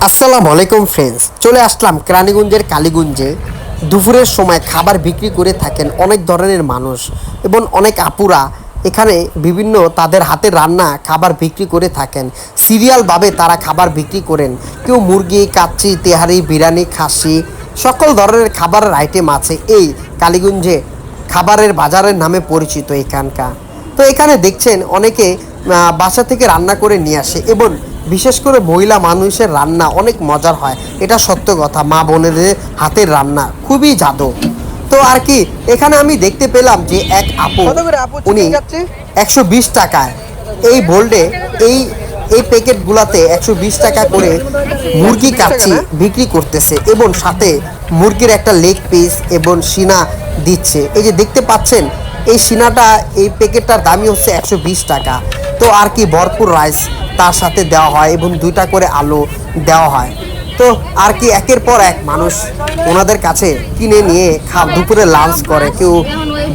আসসালামু আলাইকুম ফ্রেন্ডস, চলে আসলাম কেরানীগঞ্জের কালীগঞ্জে। দুপুরের সময় খাবার বিক্রি করে থাকেন অনেক ধরনের মানুষ এবং অনেক আপুরা এখানে বিভিন্ন তাদের হাতের রান্না খাবার বিক্রি করে থাকেন। সিরিয়ালভাবে তারা খাবার বিক্রি করেন। কেউ মুরগি, কাচ্চি, তেহারি, বিরিয়ানি, খাসি, সকল ধরনের খাবারের আইটেম আছে এই কালীগঞ্জে। খাবারের বাজারের নামে পরিচিত এখানকার। তো এখানে দেখছেন অনেকে বাসা থেকে রান্না করে নিয়ে আসে এবং বিশেষ করে মহিলা মানুষের রান্না অনেক মজার হয়, এটা সত্য কথা। মা বোনেদের হাতের রান্না খুবই জাদু। তো আর কি এখানে আমি দেখতে পেলাম যে এক আপু, উনি 120 টাকায় এই বোল্ডে এই এই প্যাকেটগুলোতে 120 টাকা করে মুরগি কাচ্চি বিক্রি করতেছে এবং সাথে মুরগির একটা লেগ পিস এবং সিনা দিচ্ছে। এই যে দেখতে পাচ্ছেন এই সিনাটা, এই প্যাকেটটার দামই হচ্ছে 120 টাকা। তো আর কি ভরপুর রাইস তার সাথে দেওয়া হয় এবং 2টা করে আলু দেওয়া হয়। তো আর কি একের পর এক মানুষ ওনাদের কাছে কিনে নিয়ে দুপুরে লাঞ্চ করে, কেউ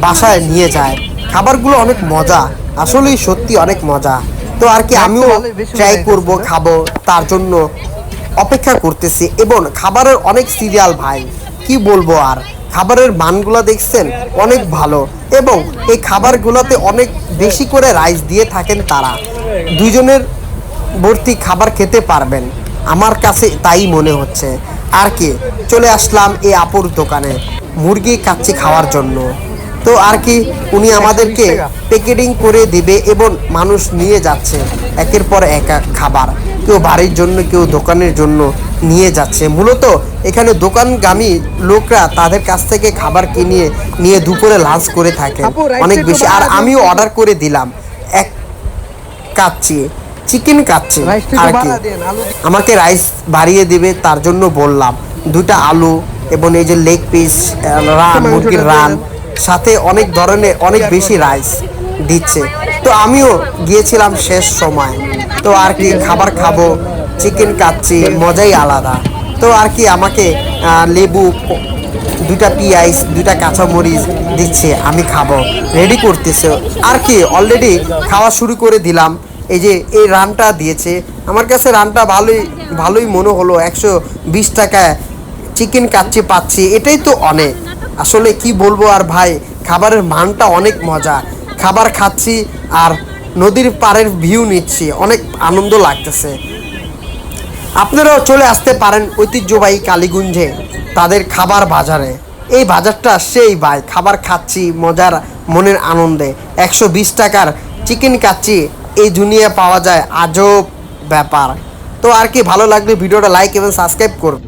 বাসায় নিয়ে যায়। খাবারগুলো অনেক মজা, আসলেই সত্যি অনেক মজা। তো আর কি আমিও ট্রাই করব, খাবো, তার জন্য অপেক্ষা করতেছি। এবং খাবারের অনেক সিরিয়াল ভাই, কি বলবো আর, খাবারের মানগুলো দেখছেন অনেক ভালো এবং এই খাবারগুলোতে অনেক বেশি করে রাইস দিয়ে থাকেন তারা। দুজনের ভর্তি খাবার খেতে পারবেন, আমার কাছে তাই মনে হচ্ছে। আর কি চলে আসলাম এই আপুর দোকানে মুরগি কাচ্চি খাওয়ার জন্য। তো আর কি উনি আমাদেরকে প্যাকেটিং করে দিবে এবং মানুষ নিয়ে যাচ্ছে একের পর এক খাবার, কেউ বাড়ির জন্য, কেউ দোকানের জন্য নিয়ে যাচ্ছে। মূলত এখানে দোকানগামী লোকরা তাদের কাছ থেকে খাবার কিনে নিয়ে দুপুরে লাঞ্চ করে থাকে অনেক বেশি। আর আমিও অর্ডার করে দিলাম এক কাচ্চি, চিকেন কাচ্চি। আর কি আমাকে রাইস বাড়িয়ে দিবে, তার জন্য বললাম 2টা আলু এবং এই যে লেগ পিস, রান, মুরগির রান, সাথে অনেক ধরনের অনেক বেশি রাইস দিচ্ছে। তো আমিও গিয়েছিলাম শেষ সময়। তো আর কি খাবার খাবো, চিকেন কাচ্চি মজাই আলাদা। তো আর কি আমাকে লেবু, 2টা পেঁয়াজ, 2টা কাঁচামরিচ দিচ্ছে, আমি খাবো, রেডি করতেছে। আর কি অলরেডি খাওয়া শুরু করে দিলাম। এই যে এই রানটা দিয়েছে, আমার কাছে রানটা ভালোই মনে হলো। 120 টাকায় চিকেন কাচ্চি পাচ্ছি, এটাই তো অনেক। আসলে কি বলবো আর ভাই, খাবারের মানটা অনেক মজা। খাবার খাচ্ছি আর নদীর পাড়ের ভিউ নিচ্ছি, অনেক আনন্দ লাগতেছে। আপনারাও চলে আসতে পারেন ঐতিহ্যবাহী কালীগঞ্জে তাদের খাবার বাজারে। এই বাজারটা সেই ভাই, খাবার খাচ্ছি মজার মনের আনন্দে। 120 টাকার চিকেন কাচ্চি এই দুনিয়া পাওয়া যায়, আজব ব্যাপার। তো আর কি ভালো লাগলে ভিডিওটা লাইক এবং সাবস্ক্রাইব করুন।